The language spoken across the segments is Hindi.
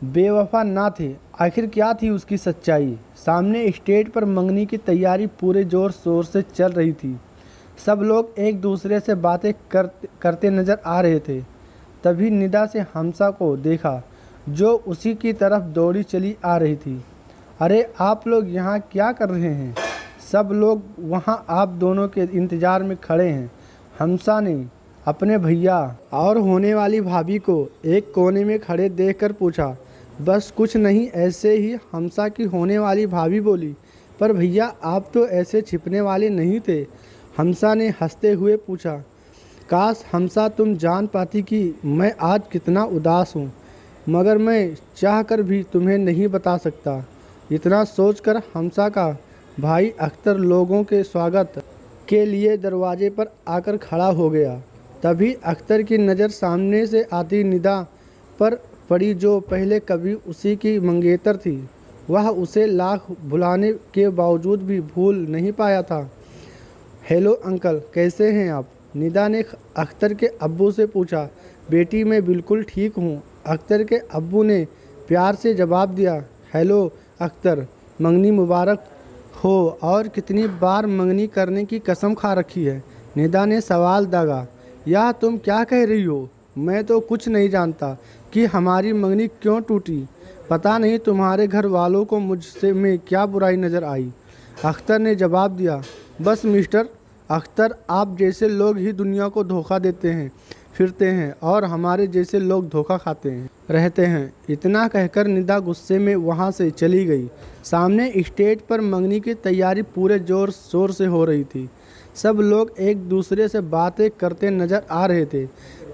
बेवफा ना थे। आखिर क्या थी उसकी सच्चाई? सामने स्टेज पर मंगनी की तैयारी पूरे जोर शोर से चल रही थी। सब लोग एक दूसरे से बातें करते नजर आ रहे थे। तभी निदा से हमसा को देखा जो उसी की तरफ दौड़ी चली आ रही थी। अरे आप लोग यहाँ क्या कर रहे हैं? सब लोग वहाँ आप दोनों के इंतज़ार में खड़े हैं। हमसा ने अपने भैया और होने वाली भाभी को एक कोने में खड़े देखकर पूछा। बस कुछ नहीं, ऐसे ही, हमसा की होने वाली भाभी बोली। पर भैया आप तो ऐसे छिपने वाले नहीं थे। हमसा ने हंसते हुए पूछा। काश हमसा तुम जान पाती कि मैं आज कितना उदास हूँ, मगर मैं चाहकर भी तुम्हें नहीं बता सकता। इतना सोचकर हमसा का भाई अख्तर लोगों के स्वागत के लिए दरवाजे पर आकर खड़ा हो गया। तभी अख्तर की नज़र सामने से आती निदा पर पड़ी जो पहले कभी उसी की मंगेतर थी। वह उसे लाख भुलाने के बावजूद भी भूल नहीं पाया था। हेलो अंकल, कैसे हैं आप? निदा ने अख्तर के अब्बू से पूछा। बेटी मैं बिल्कुल ठीक हूँ, अख्तर के अब्बू ने प्यार से जवाब दिया। हेलो अख्तर, मंगनी मुबारक हो। और कितनी बार मंगनी करने की कसम खा रखी है? निदा ने सवाल दागा। यह तुम क्या कह रही हो? मैं तो कुछ नहीं जानता कि हमारी मंगनी क्यों टूटी। पता नहीं तुम्हारे घर वालों को मुझसे में क्या बुराई नज़र आई, अख्तर ने जवाब दिया। बस मिस्टर अख्तर, आप जैसे लोग ही दुनिया को धोखा देते हैं फिरते हैं और हमारे जैसे लोग धोखा खाते हैं रहते हैं। इतना कहकर निदा गुस्से में वहाँ से चली गई। सामने स्टेज पर मंगनी की तैयारी पूरे जोर शोर से हो रही थी। सब लोग एक दूसरे से बातें करते नजर आ रहे थे।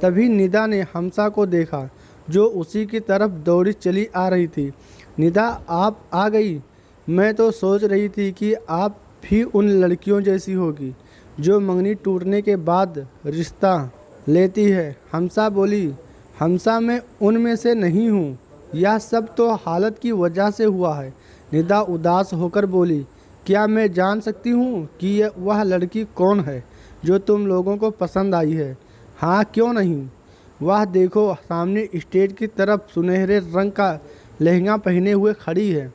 तभी निदा ने हमसा को देखा जो उसी की तरफ दौड़ी चली आ रही थी। निदा, आप आ गई? मैं तो सोच रही थी कि आप भी उन लड़कियों जैसी होगी जो मंगनी टूटने के बाद रिश्ता लेती है, हमसा बोली। हमसा, मैं उनमें से नहीं हूँ। यह सब तो हालत की वजह से हुआ है। निदा उदास होकर बोली। क्या मैं जान सकती हूँ कि वह लड़की कौन है जो तुम लोगों को पसंद आई है? हाँ, क्यों नहीं। वह देखो सामने स्टेज की तरफ सुनहरे रंग का लहंगा पहने हुए खड़ी है।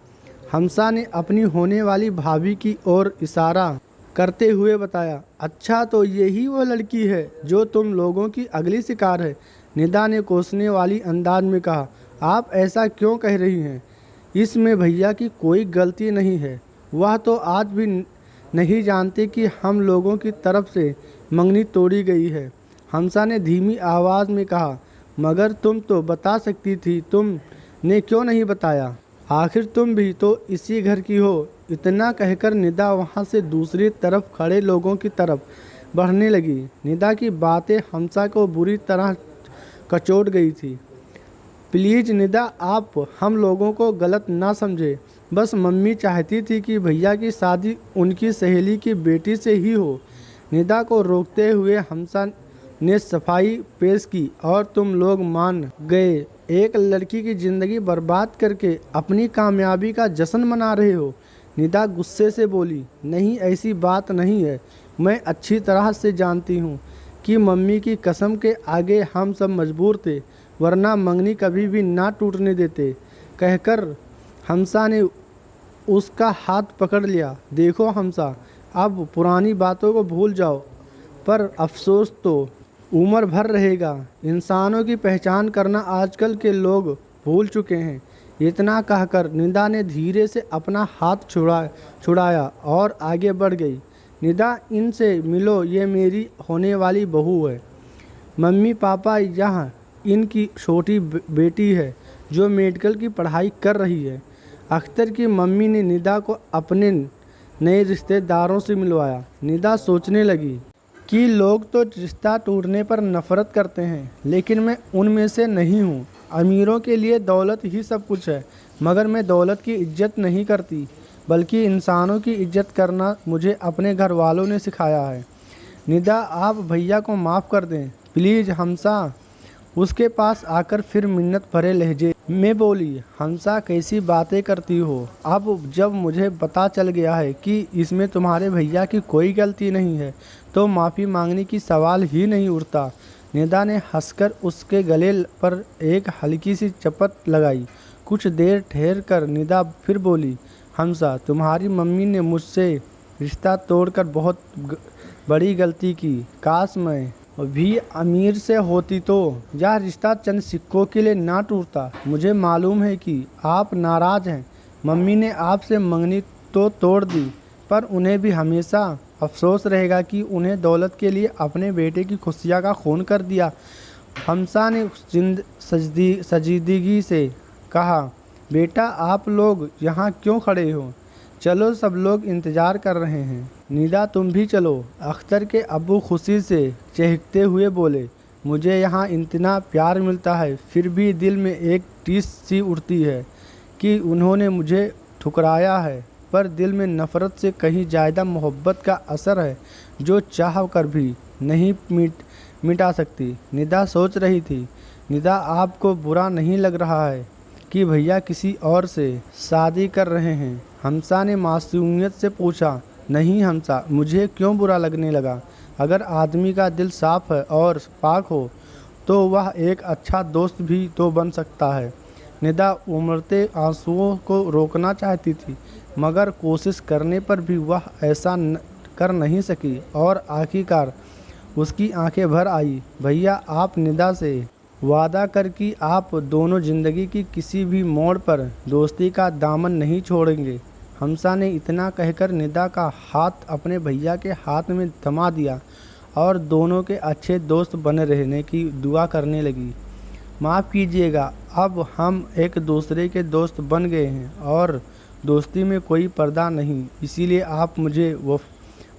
हमसा ने अपनी होने वाली भाभी की ओर इशारा करते हुए बताया। अच्छा, तो यही वो लड़की है जो तुम लोगों की अगली शिकार है, निदा ने कोसने वाली अंदाज में कहा। आप ऐसा क्यों कह रही हैं? इसमें भैया की कोई गलती नहीं है। वह तो आज भी नहीं जानते कि हम लोगों की तरफ से मंगनी तोड़ी गई है, हमसा ने धीमी आवाज़ में कहा। मगर तुम तो बता सकती थी, तुमने क्यों नहीं बताया? आखिर तुम भी तो इसी घर की हो। इतना कहकर निदा वहाँ से दूसरी तरफ खड़े लोगों की तरफ बढ़ने लगी। निदा की बातें हमसा को बुरी तरह कचोट गई थी। प्लीज़ निदा, आप हम लोगों को गलत ना समझे। बस मम्मी चाहती थी कि भैया की शादी उनकी सहेली की बेटी से ही हो। निदा को रोकते हुए हमसा ने सफाई पेश की। और तुम लोग मान गए, एक लड़की की ज़िंदगी बर्बाद करके अपनी कामयाबी का जश्न मना रहे हो। निदा गुस्से से बोली। नहीं, ऐसी बात नहीं है। मैं अच्छी तरह से जानती हूँ कि मम्मी की कसम के आगे हम सब मजबूर थे, वरना मंगनी कभी भी ना टूटने देते। कहकर हमसा ने उसका हाथ पकड़ लिया। देखो हमसा, अब पुरानी बातों को भूल जाओ, पर अफसोस तो उम्र भर रहेगा। इंसानों की पहचान करना आजकल के लोग भूल चुके हैं। इतना कहकर निदा ने धीरे से अपना हाथ छुड़ाया और आगे बढ़ गई। निदा, इनसे मिलो, ये मेरी होने वाली बहू है। मम्मी पापा, यहाँ इनकी छोटी बेटी है जो मेडिकल की पढ़ाई कर रही है। अख्तर की मम्मी ने निदा को अपने नए रिश्तेदारों से मिलवाया। निदा सोचने लगी कि लोग तो रिश्ता टूटने पर नफरत करते हैं, लेकिन मैं उनमें से नहीं हूँ। अमीरों के लिए दौलत ही सब कुछ है, मगर मैं दौलत की इज्जत नहीं करती, बल्कि इंसानों की इज्जत करना मुझे अपने घर वालों ने सिखाया है। निदा, आप भैया को माफ़ कर दें प्लीज़। हमसा उसके पास आकर फिर मिन्नत भरे लहजे में बोली। हमसा, कैसी बातें करती हो? अब जब मुझे पता चल गया है कि इसमें तुम्हारे भैया की कोई गलती नहीं है, तो माफ़ी मांगने की सवाल ही नहीं उठता। निदा ने हंसकर उसके गले पर एक हल्की सी चपत लगाई। कुछ देर ठहर कर निदा फिर बोली, हमसा तुम्हारी मम्मी ने मुझसे रिश्ता तोड़कर बहुत बड़ी गलती की। काश मैं भी अमीर से होती तो यह रिश्ता चंद सिक्कों के लिए ना टूटता। मुझे मालूम है कि आप नाराज़ हैं। मम्मी ने आपसे मंगनी तो तोड़ दी, पर उन्हें भी हमेशा अफसोस रहेगा कि उन्हें दौलत के लिए अपने बेटे की खुशियाँ का खून कर दिया। हमसा ने सजीदगी से कहा, बेटा आप लोग यहाँ क्यों खड़े हो? चलो, सब लोग इंतज़ार कर रहे हैं। निदा तुम भी चलो। अख्तर के अब्बू खुशी से चहकते हुए बोले, मुझे यहाँ इतना प्यार मिलता है, फिर भी दिल में एक टीस सी उठती है कि उन्होंने मुझे ठुकराया है, पर दिल में नफ़रत से कहीं ज़्यादा मोहब्बत का असर है जो चाह कर भी नहीं मिटा सकती। निदा सोच रही थी, निदा आपको बुरा नहीं लग रहा है कि भैया किसी और से शादी कर रहे हैं? हमसा ने मासूमियत से पूछा। नहीं हमसा, मुझे क्यों बुरा लगने लगा? अगर आदमी का दिल साफ़ है और पाक हो तो वह एक अच्छा दोस्त भी तो बन सकता है। निदा उमड़ते आंसुओं को रोकना चाहती थी, मगर कोशिश करने पर भी वह ऐसा कर नहीं सकी और आखिरकार उसकी आंखें भर आई। भैया आप निदा से वादा कर कि आप दोनों ज़िंदगी की किसी भी मोड़ पर दोस्ती का दामन नहीं छोड़ेंगे। हमसा ने इतना कहकर निदा का हाथ अपने भैया के हाथ में थमा दिया और दोनों के अच्छे दोस्त बने रहने की दुआ करने लगी। माफ़ कीजिएगा, अब हम एक दूसरे के दोस्त बन गए हैं और दोस्ती में कोई पर्दा नहीं, इसीलिए आप मुझे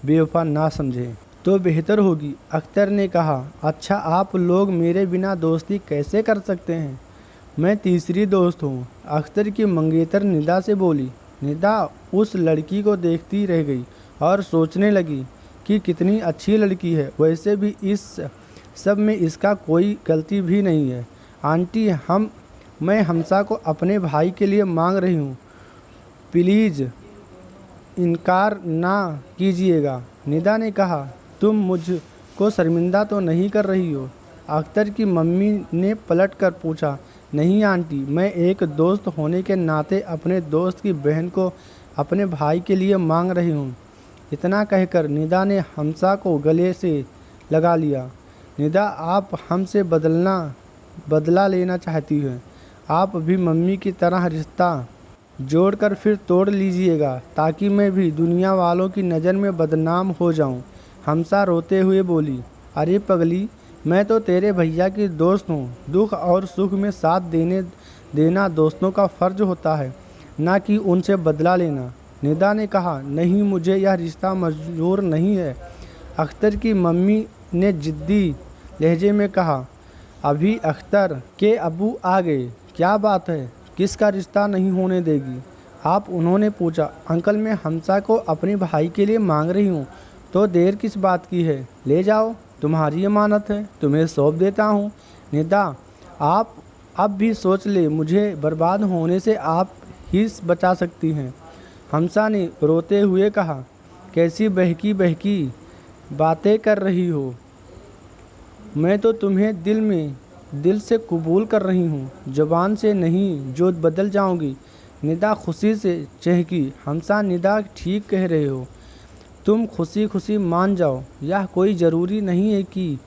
बेवफा ना समझें तो बेहतर होगी। अख्तर ने कहा, अच्छा आप लोग मेरे बिना दोस्ती कैसे कर सकते हैं? मैं तीसरी दोस्त हूँ। अख्तर की मंगेतर निदा से बोली। निदा उस लड़की को देखती रह गई और सोचने लगी कि कितनी अच्छी लड़की है। वैसे भी इस सब में इसका कोई गलती भी नहीं है। आंटी, मैं हमसा को अपने भाई के लिए मांग रही हूँ, प्लीज़ इनकार ना कीजिएगा। निदा ने कहा, तुम मुझको शर्मिंदा तो नहीं कर रही हो? अख्तर की मम्मी ने पलट कर पूछा। नहीं आंटी, मैं एक दोस्त होने के नाते अपने दोस्त की बहन को अपने भाई के लिए मांग रही हूँ। इतना कहकर निदा ने हमसा को गले से लगा लिया। निदा आप हमसे बदला लेना चाहती हैं? आप भी मम्मी की तरह रिश्ता जोड़कर फिर तोड़ लीजिएगा ताकि मैं भी दुनिया वालों की नज़र में बदनाम हो जाऊं। हमसा रोते हुए बोली, अरे पगली, मैं तो तेरे भैया की दोस्त हूँ। दुख और सुख में साथ देना दोस्तों का फ़र्ज होता है, ना कि उनसे बदला लेना। निदा ने कहा, नहीं, मुझे यह रिश्ता मंजूर नहीं है। अख्तर की मम्मी ने जिद्दी लहजे में कहा। अभी अख्तर के अब्बू आ गए। क्या बात है, किसका रिश्ता नहीं होने देगी आप? उन्होंने पूछा। अंकल, मैं हमसा को अपने भाई के लिए मांग रही हूँ, तो देर किस बात की है? ले जाओ, तुम्हारी अमानत है, तुम्हें सौंप देता हूँ। निदा, आप अब भी सोच ले, मुझे बर्बाद होने से आप ही बचा सकती हैं। हमसा ने रोते हुए कहा, कैसी बहकी बहकी बातें कर रही हो? मैं तो तुम्हें दिल से कबूल कर रही हूँ, ज़ुबान से नहीं, जो बदल जाऊँगी। निदा खुशी से चहकी। हमसा, निदा ठीक कह रहे हो, तुम खुशी खुशी मान जाओ। यह कोई ज़रूरी नहीं है कि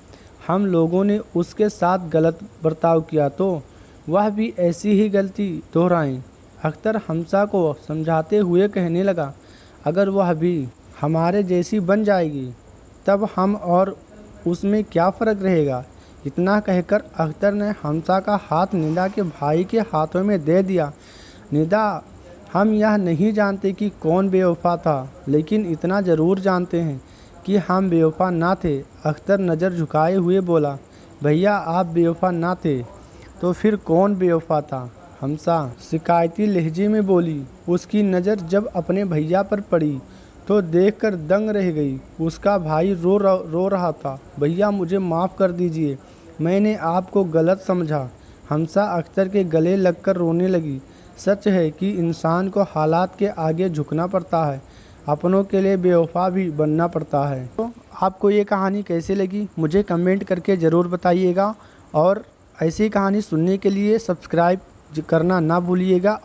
हम लोगों ने उसके साथ गलत बर्ताव किया तो वह भी ऐसी ही गलती दोहराएं। अख्तर हमसा को समझाते हुए कहने लगा, अगर वह भी हमारे जैसी बन जाएगी तब हम और उसमें क्या फ़र्क रहेगा? इतना कहकर अख्तर ने हमसा का हाथ निदा के भाई के हाथों में दे दिया। निदा, हम यह नहीं जानते कि कौन बेवफा था, लेकिन इतना ज़रूर जानते हैं कि हम बेवफा ना थे। अख्तर नज़र झुकाए हुए बोला, भैया आप बेवफा ना थे तो फिर कौन बेवफा था? हमसा शिकायती लहजे में बोली। उसकी नज़र जब अपने भैया पर पड़ी तो देखकर दंग रह गई। उसका भाई रो रहा था। भैया मुझे माफ़ कर दीजिए, मैंने आपको गलत समझा। हमसा अख्तर के गले लगकर रोने लगी। सच है कि इंसान को हालात के आगे झुकना पड़ता है, अपनों के लिए बेवफा भी बनना पड़ता है। तो आपको ये कहानी कैसे लगी मुझे कमेंट करके ज़रूर बताइएगा, और ऐसी कहानी सुनने के लिए सब्सक्राइब करना ना भूलिएगा।